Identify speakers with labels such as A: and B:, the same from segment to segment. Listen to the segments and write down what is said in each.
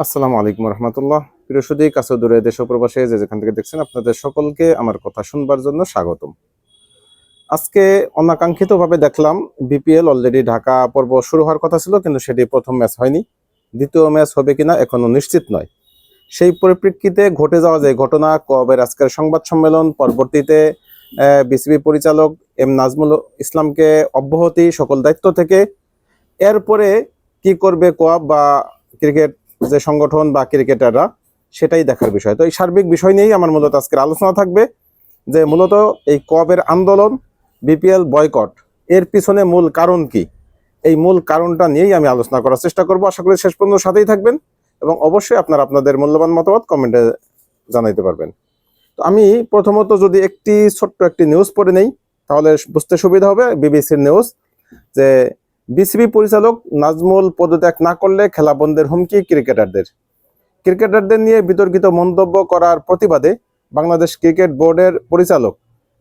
A: আসসালামু আলাইকুম রহমতুল্লাহ। প্রিয় সুদী, কাছে দূরে দেশ ও প্রবাসে যে যেখান থেকে দেখছেন, আপনাদের সকলকে আমার কথা শুনবার জন্য স্বাগতম। আজকে অনাকাঙ্ক্ষিতভাবে দেখলাম বিপিএল অলরেডি ঢাকা পর্ব শুরু হওয়ার কথা ছিল, কিন্তু সেটি প্রথম ম্যাচ হয়নি। দ্বিতীয় ম্যাচ হবে কিনা এখনো নিশ্চিত নয়। সেই পরিপ্রেক্ষিতে ঘটে যাওয়া যে ঘটনা, কবের আজকের সংবাদ সম্মেলন, পরবর্তীতে বিসিবি পরিচালক এম নাজমুল ইসলামকে অব্যাহতি সকল দায়িত্ব থেকে, এরপরে কি করবে কোয়াব বা ক্রিকেট যে সংগঠন বা ক্রিকেটাররা, সেটাই দেখার বিষয়। তো এই সার্বিক বিষয় নিয়েই আমার মূলত আজকের আলোচনা থাকবে, যে মূলত এই কোয়াবের আন্দোলন, বিপিএল বয়কট, এর পিছনে মূল কারণ কি। এই মূল কারণটা নিয়েই আমি আলোচনা করার চেষ্টা করব। আশা করি শেষ পর্যন্ত সাথেই থাকবেন এবং অবশ্যই আপনাদের মূল্যবান মতামত কমেন্টে জানাইতে পারবেন। তো আমি প্রথমত যদি ছোট্ট একটি নিউজ পড়ে নেই, তাহলে বুঝতে সুবিধা হবে। বিবিসির নিউজ, যে বিসিবি পরিচালক নাজমুল পদত্যাগ না করলে খেলা বন্ধের হুমকি ক্রিকেটারদের নিয়ে বিতর্কিত মন্তব্য করার প্রতিবাদে বাংলাদেশ ক্রিকেট বোর্ডের পরিচালক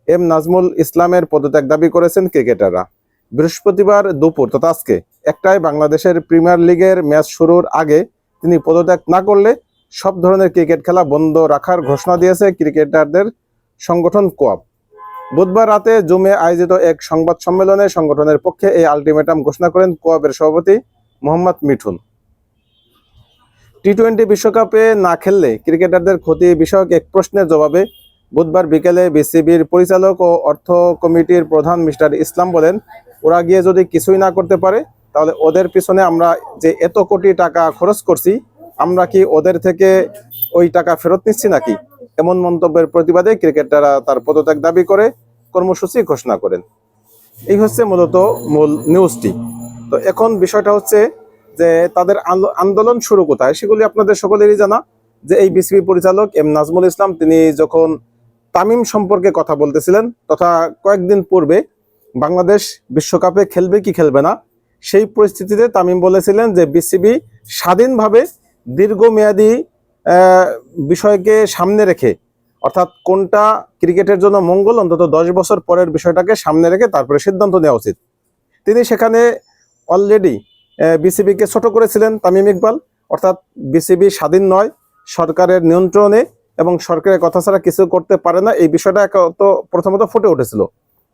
A: এম নাজমুল ইসলামের পদত্যাগ দাবি করেছেন ক্রিকেটাররা। বৃহস্পতিবার দুপুর তথা আজকে একটায় বাংলাদেশের প্রিমিয়ার লিগের ম্যাচ শুরুর আগে তিনি পদত্যাগ না করলে সব ধরনের ক্রিকেট খেলা বন্ধ রাখার ঘোষণা দিয়েছে ক্রিকেটারদের সংগঠন কোয়াব। বুধবার রাতে জুমে আয়োজিত এক সংবাদ সম্মেলনে সংগঠনের পক্ষে এই আলটিমেটাম ঘোষণা করেন কোয়াবের সভাপতি মোহাম্মদ মিঠুন। টি-20 বিশ্বকাপে না খেললে ক্রিকেটারদের ক্ষতি বিষয়ক এক প্রশ্নের জবাবে বুধবার বিকেলে বিসিবির পরিচালক ও অর্থ কমিটির প্রধান মিস্টার ইসলাম বলেন, ওরা গিয়ে যদি কিছুই না করতে পারে, তাহলে ওদের পিছনে আমরা যে এত কোটি টাকা খরচ করছি, আমরা কি ওদের থেকে ওই টাকা ফেরত নিচ্ছি নাকি? এমন মন্তব্যের প্রতিবাদে ক্রিকেটাররা তার পদত্যাগ দাবি করে কর্মসূচি ঘোষণা করেন। এই হচ্ছে মূলত মূল নিউজটি। তো এখন বিষয়টা হচ্ছে যে তাদের আন্দোলন শুরু কোথায়, সেগুলি আপনাদের সকলেরই জানা। যে এই বিসিবি পরিচালক এম নাজমুল ইসলাম, তিনি যখন তামিম সম্পর্কে কথা বলতেছিলেন, তথা কয়েকদিন পূর্বে বাংলাদেশ বিশ্বকাপে খেলবে কি খেলবে না, সেই পরিস্থিতিতে তামিম বলেছিলেন যে বিসিবি স্বাধীনভাবে দীর্ঘমেয়াদী বিষয়কে সামনে রেখে, অর্থাৎ কোনটা ক্রিকেটের জন্য মঙ্গল, অন্তত 10 বছর পরের বিষয়টাকে সামনে রেখে তারপরে সিদ্ধান্ত নেওয়া উচিত। তিনি সেখানে অলরেডি বিসিবিকে ছোট করেছিলেন তামিম ইকবাল, অর্থাৎ বিসিবি স্বাধীন নয়, সরকারের নিয়ন্ত্রণে এবং সরকারের কথা ছাড়া কিছু করতে পারে না, এই বিষয়টা তো প্রথমত ফুটে উঠেছিল।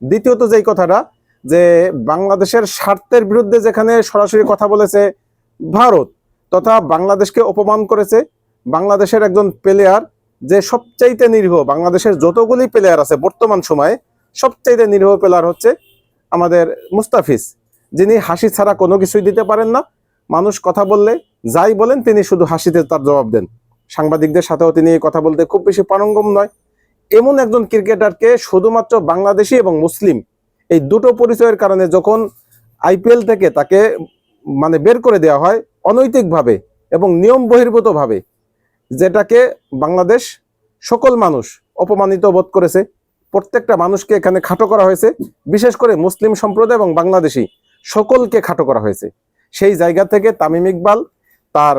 A: দ্বিতীয়ত যেই কথাটা, যে বাংলাদেশের স্বার্থের বিরুদ্ধে যেখানে সরাসরি কথা বলেছে ভারত, তথা বাংলাদেশকে অপমান করেছে। বাংলাদেশের একজন প্লেয়ার, যে সবচাইতে নিরীহ, বাংলাদেশের যতগুলি প্লেয়ার আছে বর্তমান সময়ে সবচাইতে নিরীহ প্লেয়ার হচ্ছে আমাদের মুস্তাফিজ, যিনি হাসি ছাড়া কোনো কিছুই দিতে পারেন না। মানুষ কথা বললে যাই বলেন, তিনি শুধু হাসিতে তার জবাব দেন। সাংবাদিকদের সাথেও তিনি কথা বলতে খুব বেশি পারঙ্গম নয়। এমন একজন ক্রিকেটারকে শুধুমাত্র বাংলাদেশি এবং মুসলিম, এই দুটো পরিচয়ের কারণে যখন আইপিএল থেকে তাকে বের করে দেওয়া হয় অনৈতিকভাবে এবং নিয়ম বহির্ভূতভাবে, যেটাকে বাংলাদেশ সকল মানুষ অপমানিত বোধ করেছে। প্রত্যেকটা মানুষকে এখানে খাটো করা হয়েছে, বিশেষ করে মুসলিম সম্প্রদায় এবং বাংলাদেশি সকলকে খাটো করা হয়েছে। সেই জায়গা থেকে তামিম ইকবাল তার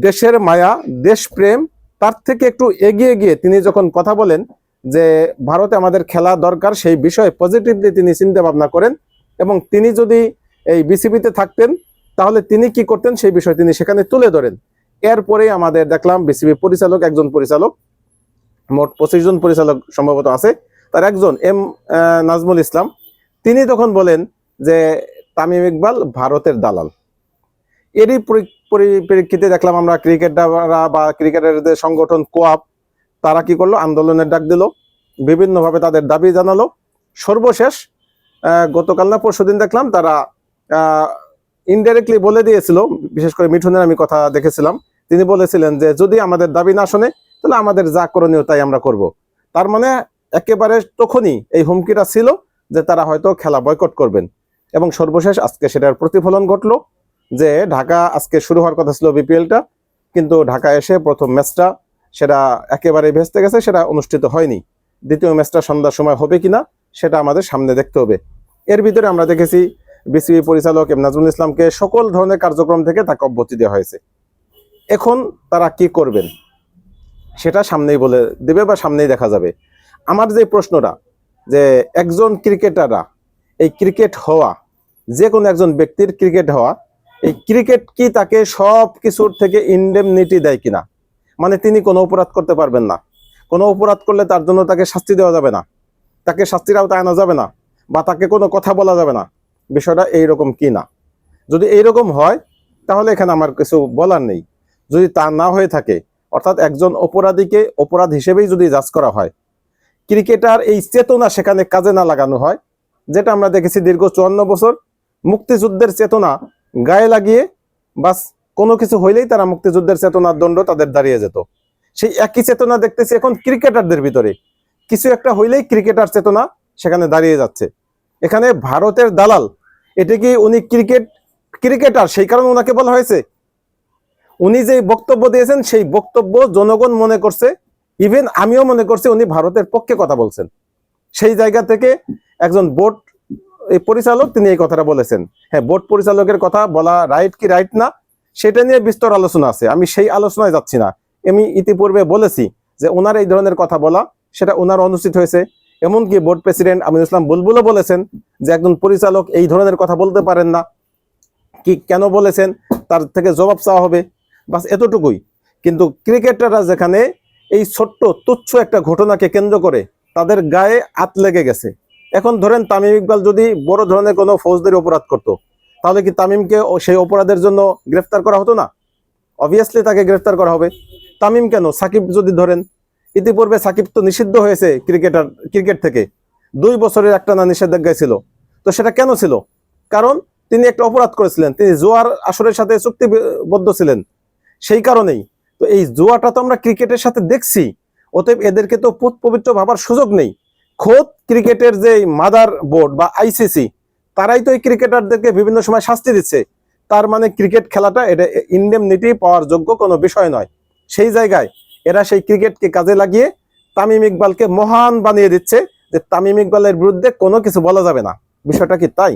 A: দেশের মায়া, দেশপ্রেম, তার থেকে একটু এগিয়ে গিয়ে তিনি যখন কথা বলেন যে ভারতে আমাদের খেলা দরকার, সেই বিষয়ে পজিটিভলি তিনি চিন্তা ভাবনা করেন এবং তিনি যদি এই বিসিবিতে থাকতেন তাহলে তিনি কি করতেন সেই বিষয় তিনি সেখানে তুলে ধরেন। এরপরে আমাদের দেখলাম বিসিবি পরিচালক, একজন পরিচালক, মোট 25 জন পরিচালক সম্ভবত আছে, তার একজন এম নাজমুল ইসলাম, তিনি তখন বলেন যে তামিম ইকবাল ভারতের দালাল। এরই পরিপ্রেক্ষিতে দেখলাম আমরা ক্রিকেটাররা বা ক্রিকেটারদের সংগঠন কোয়াব, তারা কি করলো, আন্দোলনের ডাক দিল, বিভিন্নভাবে তাদের দাবি জানালো। সর্বশেষ গতকাল না পরশুদিন দেখলাম তারা ইনডাইরেক্টলি বলে দিয়েছিল, বিশেষ করে মিঠুনের আমি কথা দেখেছিলাম, তিনি বলেছিলেন যে যদি আমাদের দাবি না শোনে তাহলে আমাদের যা করণীয় তাই আমরা করব। তার মানে একেবারে তখনই এই হুমকিটা ছিল যে তারা হয়তো খেলা বয়কট করবেন। এবং সর্বশেষ আজকে সেটার প্রতিফলন ঘটলো, যে ঢাকা আজকে শুরু হওয়ার কথা ছিল বিপিএলটা, কিন্তু ঢাকা এসে প্রথম ম্যাচটা সেটা একেবারে ভেস্তে গেছে, সেটা অনুষ্ঠিত হয়নি। দ্বিতীয় ম্যাচটা সন্ধ্যার সময় হবে কিনা সেটা আমাদের সামনে দেখতে হবে। এর ভিতরে আমরা দেখেছি বিসিবি পরিচালক এম নাজমুল ইসলামকে সকল ধরনের কার্যক্রম থেকে তাকে অব্যাহতি দেওয়া হয়েছে। এখন তারা কি করবেন সেটা সামনেই বলে দেবে বা সামনেই দেখা যাবে। আমার যে প্রশ্নটা, যে একজন ক্রিকেটাররা, এই ক্রিকেট হওয়া, যে কোনো একজন ব্যক্তির ক্রিকেট হওয়া, এই ক্রিকেট কি তাকে সব কিছুর থেকে ইনডেমনিটি দেয় কিনা, মানে তিনি কোনো অপরাধ করতে পারবেন না, কোনো অপরাধ করলে তার জন্য তাকে শাস্তি দেওয়া যাবে না, তাকে শাস্তির আওতায় আনা যাবে না, বা তাকে কোনো কথা বলা যাবে না, বিষয়টা এইরকম কি না? যদি এইরকম হয় তাহলে এখানে আমার কিছু বলার নেই। যদি তা না হয়ে থাকে, অর্থাৎ একজন অপরাধীকে অপরাধ হিসেবেই যদি জাজ করা হয়, ক্রিকেটার এই চেতনা সেখানে কাজে না লাগানো হয়, যেটা আমরা দেখেছি দীর্ঘ 54 বছর মুক্তিযুদ্ধের চেতনা গায়ে লাগিয়ে বাস কোনো কিছু হইলেই তারা মুক্তিযুদ্ধের চেতনার দণ্ড তাদের দাঁড়িয়ে যেত। সেই একই চেতনা দেখতেছি এখন ক্রিকেটারদের ভিতরে, কিছু একটা হইলেই ক্রিকেটার চেতনা সেখানে দাঁড়িয়ে যাচ্ছে। এখানে ভারতের দালাল, এটা কি উনি ক্রিকেটার সেই কারণে ওনাকে বলা হয়েছে? উনি যে বক্তব্য দিয়েছেন সেই বক্তব্য জনগণ মনে করছে, ইভেন আমিও মনে করছি উনি ভারতের পক্ষে কথা বলছেন। সেই জায়গা থেকে একজন বোর্ড পরিচালক তিনি এই কথাটা বলেছেন। হ্যাঁ, বোর্ড পরিচালকের কথা বলা রাইট কি রাইট না সেটা নিয়ে বিস্তর আলোচনা আছে, আমি সেই আলোচনায় যাচ্ছি না। আমি ইতিপূর্বে বলেছি যে ওনার এই ধরনের কথা বলা সেটা ওনার অনুচিত হয়েছে। এমনকি বোর্ড প্রেসিডেন্ট আমিনুল ইসলাম বুলবুলও বলেছেন যে একজন পরিচালক এই ধরনের কথা বলতে পারেন না, কি কেন বলেছেন তার থেকে জবাব চাওয়া হবে, বাস এতটুকুই। কিন্তু ক্রিকেটাররা যেখানে এই ছোট্ট তুচ্ছ একটা ঘটনাকে কেন্দ্র করে তাদের গায়ে আত লেগে গেছে। এখন ধরেন তামিম ইকবাল যদি বড় ধরনের কোনো ফৌজদারি অপরাধ করত, তাহলে কি তামিমকে সেই অপরাধের জন্য গ্রেফতার করা হতো না? অবভিয়াসলি তাকে গ্রেফতার করা হবে। তামিম কেন, সাকিব যদি ধরেন, ইতিপূর্বে সাকিব তো নিষিদ্ধ হয়েছে ক্রিকেট থেকে, 2 বছরের একটা না নিষেধাজ্ঞা ছিল। তো সেটা কেন ছিল? কারণ তিনি একটা অপরাধ করেছিলেন, তিনি জুয়ার আসরের সাথে চুক্তিবদ্ধ ছিলেন, সেই কারণেই। তো এই জুয়াটা তো আমরা ক্রিকেটের সাথে দেখছি, অতএব এদেরকে তো পুত পবিত্র ভাবার সুযোগ নেই। খোদ ক্রিকেটের যে মাদার বোর্ড বা আইসিসি, তারাই তো এই ক্রিকেটারদেরকে বিভিন্ন সময় শাস্তি দিচ্ছে। তার মানে ক্রিকেট খেলাটা এটা ইনডেমনিটি পাওয়ার যোগ্য কোনো বিষয় নয়। সেই জায়গায় এরা সেই ক্রিকেটকে কাজে লাগিয়ে তামিম ইকবালকে মহান বানিয়ে দিচ্ছে, যে তামিম ইকবালের বিরুদ্ধে কোনো কিছু বলা যাবে না। বিষয়টা কি তাই?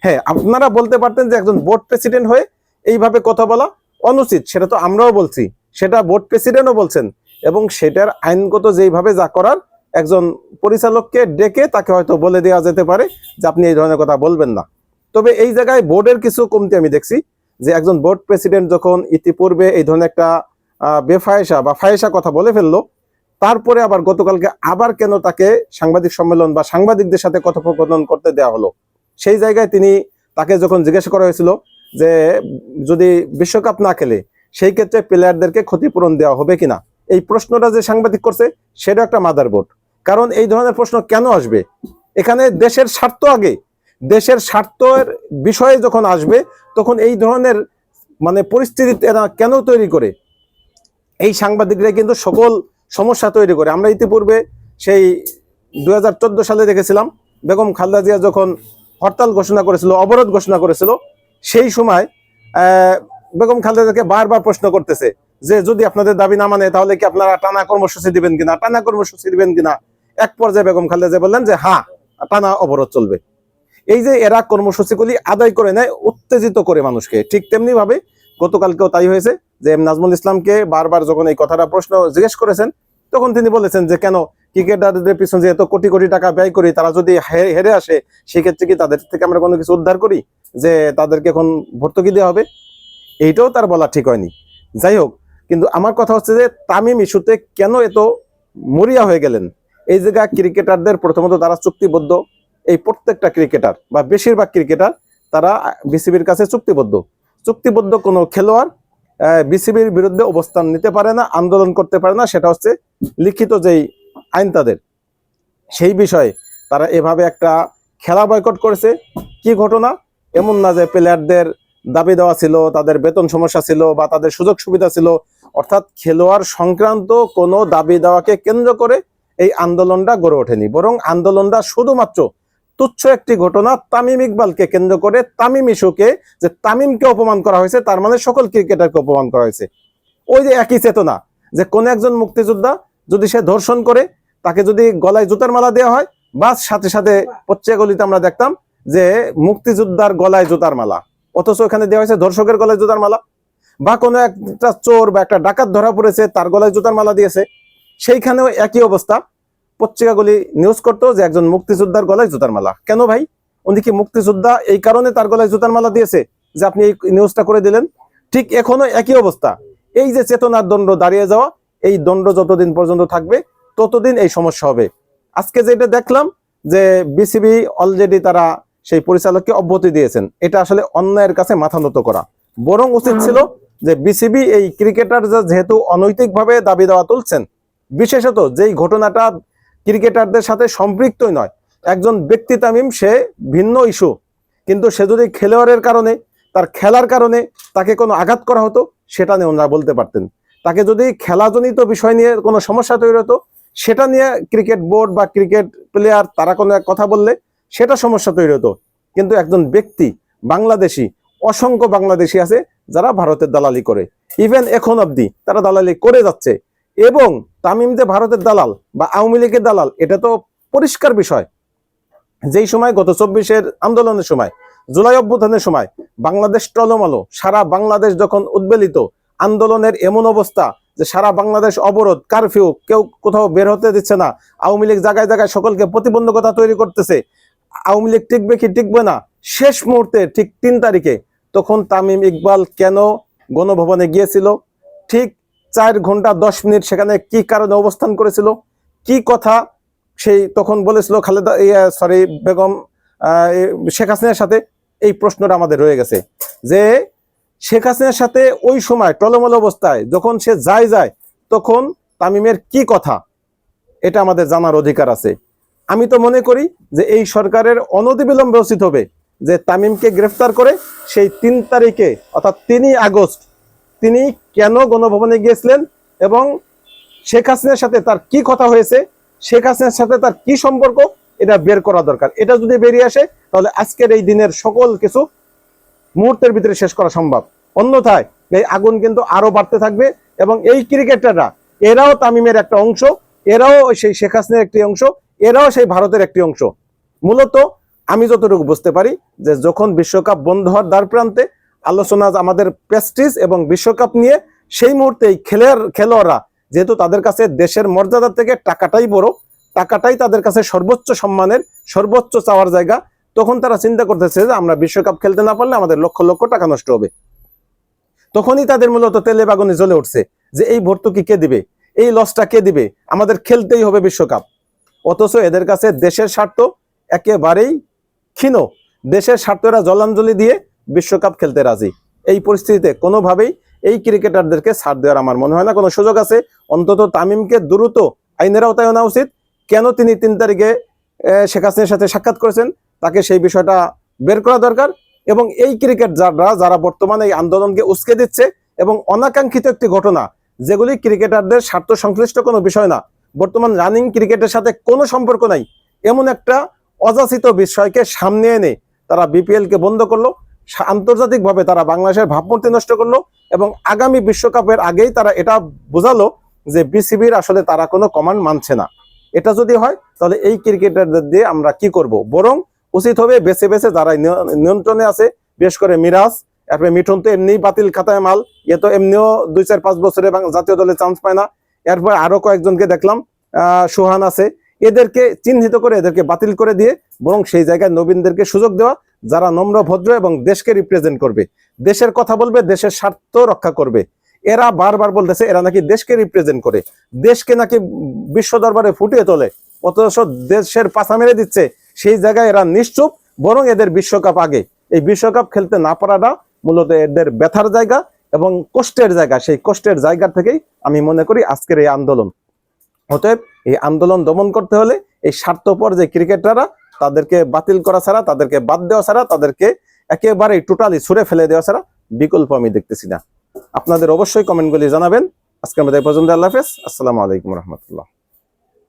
A: হ্যাঁ, আপনারা বলতে পারতেন যে একজন বোর্ড প্রেসিডেন্ট হয়ে এইভাবে কথা বলা অনুচিত, সেটা তো আমরাও বলছি, সেটা বোর্ড প্রেসিডেন্টও বলছেন, এবং সেটার আইনগত যেইভাবে যা করার একজন পরিচালককে ডেকে তাকে হয়তো বলে দেওয়া যেতে পারে যে আপনি এই ধরনের কথা বলবেন না। তবে এই জায়গায় বোর্ডের কিছু কমতি আমি দেখছি, যে একজন বোর্ড প্রেসিডেন্ট যখন ইতিপূর্বে এই ধরনের একটা বেফায়েসা বা ফায়েসা কথা বলে ফেললো, তারপরে আবার গতকালকে আবার কেন তাকে সাংবাদিক সম্মেলন বা সাংবাদিকদের সাথে কথোপকথন করতে দেওয়া হলো? সেই জায়গায় তাকে যখন জিজ্ঞাসা করা হয়েছিল যে যদি বিশ্বকাপ না খেলে সেই ক্ষেত্রে প্লেয়ারদেরকে ক্ষতিপূরণ দেওয়া হবে কিনা, এই প্রশ্নটা যে সাংবাদিক করছে সেটা একটা মাদারবোর্ড। কারণ এই ধরনের প্রশ্ন কেন আসবে? এখানে দেশের স্বার্থ আগে, দেশের স্বার্থের বিষয়ে যখন আসবে তখন এই ধরনের মানে পরিস্থিতি এরা কেন তৈরি করে? এই সাংবাদিকরা কিন্তু সকল সমস্যা তৈরি করে। আমরা ইতিপূর্বে সেই 2014 সালে দেখেছিলাম বেগম খালেদা জিয়া যখন হরতাল ঘোষণা করেছিল, অবরোধ ঘোষণা করেছিল, সেই সময় বেগম খালেদাকে বারবার প্রশ্ন করতেছে যে যদি আপনাদের দাবি না মানে তাহলে কি আপনারা টানা কর্মসূচি দিবেন কিনা। এক পর্যায়ে বেগম খালেদা বললেন যে হ্যাঁ, টানা অবরোধ চলবে। এই যে এরা কর্মসূচিগুলি আদায় করে নেয় উত্তেজিত করে মানুষকে, ঠিক তেমনি ভাবে গতকালকেও তাই হয়েছে যে নাজমুল ইসলামকে বারবার যখন এই কথাটা প্রশ্ন জিজ্ঞেস করেছেন, তখন তিনি বলেছেন যে কেন ক্রিকেটারদের পিছনে যে এত কোটি কোটি টাকা ব্যয় করি, তারা যদি হেরে আসে সেক্ষেত্রে কি তাদের থেকে আমরা কোনো কিছু উদ্ধার করি যে তাদেরকে এখন ভর্তুকি দেওয়া হবে? এইটাও তার বলা ঠিক হয়নি। যাই হোক, কিন্তু আমার কথা হচ্ছে যে তামিম ইস্যুতে কেন এত মরিয়া হয়ে গেলেন? এই জায়গায় ক্রিকেটারদের প্রথমত তারা চুক্তিবদ্ধ, এই প্রত্যেকটা ক্রিকেটার বা বেশিরভাগ ক্রিকেটার তারা বিসিবির কাছে চুক্তিবদ্ধ কোনো খেলোয়াড় বিসিবির বিরুদ্ধে অবস্থান নিতে পারে না, আন্দোলন করতে পারে না, সেটা হচ্ছে লিখিত যেই আইন তাদের। সেই বিষয়ে তারা এভাবে একটা খেলা বয়কট করেছে। কি ঘটনা? এমন না যে প্লেয়ারদের দাবি দেওয়া ছিল, তাদের বেতন সমস্যা ছিল বা তাদের সুযোগ সুবিধা ছিল, অর্থাৎ খেলোয়াড় সংক্রান্ত কোনো দাবি দেওয়াকে কেন্দ্র করে এই আন্দোলনটা গড়ে ওঠেনি, বরং আন্দোলনটা শুধুমাত্র তুচ্ছ একটি ঘটনা তামিম ইকবালকে কেন্দ্র করে, তামিম ইস্যুকে, যে তামিমকে অপমান করা হয়েছে তার মানে সকল ক্রিকেটারকে অপমান করা হয়েছে। ওই যে একই চেতনা, যে কোন একজন মুক্তিযোদ্ধা যদি সে ধর্ষণ করে তাকে যদি গলায় জুতার মালা দেওয়া হয়, বাস সাথে সাথে পত্রিকাগুলিতে আমরা দেখতাম যে মুক্তিযোদ্ধার গলায় জুতার মালা, অথচ এখানে দেওয়া হয়েছে ধর্ষকের গলায় জুতার মালা। বা কোনো একটা চোর বা একটা ডাকাত ধরা পড়েছে, তার গলায় জুতার মালা দিয়েছে, সেইখানেও একই অবস্থা, পত্রিকাগুলি নিউজ করতো যে একজন মুক্তিযোদ্ধার গলায় জুতার মালা। কেন ভাই? উনি কি মুক্তিযোদ্ধা এই কারণে তার গলায় জুতার মালা দিয়েছে? যে আপনি এই নিউজটা করে দিলেন। ঠিক এখনো একই অবস্থা, এই যে চেতনার দণ্ড দাঁড়িয়ে যাওয়া, এই দণ্ড যতদিন পর্যন্ত থাকবে ততদিন এই সমস্যা হবে। আজকে যেটা দেখলাম যে বিসিবি অলরেডি তারা সেই পরিচালককে অব্যাহতি দিয়েছেন, এটা আসলে অন্যায়ের কাছে মাথা নত করা। বরং উচিত ছিল যে বিসিবি এই ক্রিকেটার যেহেতু অনৈতিকভাবে দাবি দাওয়া তুলছেন, বিশেষত যেই ঘটনাটা ক্রিকেটারদের সাথে সম্পৃক্তই নয়, একজন ব্যক্তি তামিম সে ভিন্ন ইস্যু, কিন্তু সে যদি খেলোয়াড়ের কারণে, তার খেলার কারণে তাকে কোনো আঘাত করা হতো, সেটা নিয়ে ওনারা বলতে পারতেন। তাকে যদি খেলাজনিত বিষয় নিয়ে কোনো সমস্যা তৈরি হতো, সেটা নিয়ে ক্রিকেট বোর্ড বা ক্রিকেট প্লেয়ার তারা কোনো এক কথা বললে সেটা সমস্যা তৈরি হতো। কিন্তু একজন ব্যক্তি, বাংলাদেশি, অসংখ্য বাংলাদেশি আছে যারা ভারতের দালালি করে, ইভেন এখন অবধি তারা দালালি করে যাচ্ছে। এবং তামিম যে ভারতের দালাল বা আওয়ামী লীগের দালাল, এটা তো পরিষ্কার বিষয়। যেই সময় গত 24-এর আন্দোলনের সময়, জুলাই অভ্যুত্থানের সময় বাংলাদেশ টলমলো, সারা বাংলাদেশ যখন উদ্বেলিত, আন্দোলনের এমন অবস্থা যে সারা বাংলাদেশ অবরোধ, কারফিউ, কেউ কোথাও বের হতে দিচ্ছে না, আওয়ামী লীগ জায়গায় জায়গায় সকলকে প্রতিবন্ধকতা তৈরি করতেছে, আওয়ামী লীগ টিকবে কি টিকবে না, শেষ মুহূর্তে ঠিক 3 তারিখে তখন তামিম ইকবাল কেন গণভবনে গিয়েছিল, ঠিক 4 ঘন্টা 10 মিনিট সেখানে কি কারণে অবস্থান করেছিল, কি কথা সেই তখন বলেছিল খালেদা বেগম শেখ হাসিনার সাথে, এই প্রশ্নটা আমাদের রয়ে গেছে যে শেখ হাসিনার সাথে ওই সময় টলমল অবস্থায় যখন সে যায় তখন তামিমের কি কথা, এটা আমাদের জানার অধিকার আছে। আমি তো মনে করি যে এই সরকারের অনতিবিলম্বে উচিত হবে যে তামিমকে গ্রেফতার করে সেই 3 তারিখে অর্থাৎ 3 আগস্ট তিনি কেন গণভবনে গিয়েছিলেন এবং শেখ হাসিনার সাথে তার কি কথা হয়েছে, শেখ হাসিনার সাথে তার কি সম্পর্ক, এটা বের করা দরকার। এটা যদি বেরিয়ে আসে তাহলে আজকের এই দিনের সকল কিছু মুহূর্তের ভিতরে শেষ করা সম্ভব। অন্যথায় এই আগুন কিন্তু আরো বাড়তে থাকবে এবং এই ক্রিকেটাররা এরাও তামিমের একটা অংশ, এরাও সেই শেখ হাসিনার একটি অংশ, এরাও সেই ভারতের একটি অংশ। মূলত আমি যতটুকু বুঝতে পারি যে যখন বিশ্বকাপ বন্ধ হওয়ার দ্বার প্রান্তে আলোচনা আমাদের প্রেস্টিজ এবং বিশ্বকাপ নিয়ে, সেই মুহূর্তে খেলোয়াড়রা যেহেতু তাদের কাছে দেশের মর্যাদা থেকে টাকাটাই বড়, টাকাটাই তাদের কাছে সর্বোচ্চ সম্মানের, সর্বোচ্চ চাওয়ার জায়গা, তখন তারা চিন্তা করতেছে যে আমরা বিশ্বকাপ খেলতে না পারলে আমাদের লক্ষ লক্ষ টাকা নষ্ট হবে। তখনই তাদের মূলত তেলে বাগুনে জ্বলে উঠছে যে এই ভর্তুকি কে দিবে, এই লসটা কে দিবে, আমাদের খেলতেই হবে বিশ্বকাপ। অথচ এদের কাছে দেশের স্বার্থ একেবারেই ক্ষীণ, দেশের স্বার্থরা জলাঞ্জলি দিয়ে বিশ্বকাপ খেলতে রাজি। এই পরিস্থিতিতে কোনোভাবেই এই ক্রিকেটারদেরকে ছাড় দেওয়ার আমার মনে হয় না কোনো সুযোগ আছে। অন্তত তামিমকে দ্রুত আইনের আওতায় আনা উচিত। কেন তিনি 3 তারিখে শেখ হাসিনার সাথে সাক্ষাৎ করেছেন, তাকে সেই বিষয়টা বের করা দরকার। এবং এই ক্রিকেট যারা বর্তমানে এই আন্দোলনকে উস্কে দিচ্ছে এবং অনাকাঙ্ক্ষিত একটি ঘটনা, যেগুলি ক্রিকেটারদের স্বার্থ সংশ্লিষ্ট কোনো বিষয় না, বর্তমান রানিং ক্রিকেটের সাথে কোনো সম্পর্ক নাই, এমন একটা অযাচিত বিষয়কে সামনে এনে তারা বিপিএল কে বন্ধ করলো, আন্তর্জাতিকভাবে তারা বাংলাদেশের ভাবমূর্তি নষ্ট করলো এবং আগামী বিশ্বকাপের আগেই তারা এটা বোঝালো যে বিসিবির আসলে তারা কোনো কমান্ড মানছে না। এটা যদি হয় তাহলে এই ক্রিকেটারদের দিয়ে আমরা কি করব? বরং উচিত হবে বেছে বেছে যারা নিয়ন্ত্রণে আছে, বিশেষ করে মিরাজ, এরপরে মিঠুন তো এমনি বাতিল খাতায় মাল, এ তো এমনিও 2-4-5 বছরে জাতীয় দলে চান্স পায় না। এরপর আরো কয়েকজনকে দেখলাম, সোহান আছে, এদেরকে চিহ্নিত করে এদেরকে বাতিল করে দিয়ে বরং সেই জায়গায় নবীনদেরকে সুযোগ দেওয়া, যারা নম্র ভদ্র এবং দেশকে রিপ্রেজেন্ট করবে, দেশের কথা বলবে, দেশের স্বার্থ রক্ষা করবে। এরা বারবার বলতেছে এরা নাকি দেশকে রিপ্রেজেন্ট করে, দেশকে নাকি বিশ্ব দরবারে ফুটিয়ে তোলে, অথচ দেশের পাছা মেরে দিচ্ছে। সেই জায়গায় এরা নিশ্চুপ, বরং এদের বিশ্বকাপ আগে, এই বিশ্বকাপ খেলতে না পারাটা মূলত এদের ব্যথার জায়গা এবং কষ্টের জায়গা। সেই কষ্টের জায়গা থেকেই আমি মনে করি আজকের এই আন্দোলন। অতএব এই আন্দোলন দমন করতে হলে এই স্বার্থপর যে ক্রিকেটাররা, তাদেরকে বাতিল করা ছাড়া, তাদেরকে বাদ দেওয়া ছাড়া, তাদেরকে একেবারেই টোটালি ছুড়ে ফেলে দেওয়া ছাড়া বিকল্প আমি দেখতেছি না। আপনাদের অবশ্যই কমেন্টগুলি জানাবেন। আজকে আমাদের পর্যন্ত, আল্লাহ হাফেজ, আসসালামু আলাইকুম রহমতুল্লাহ।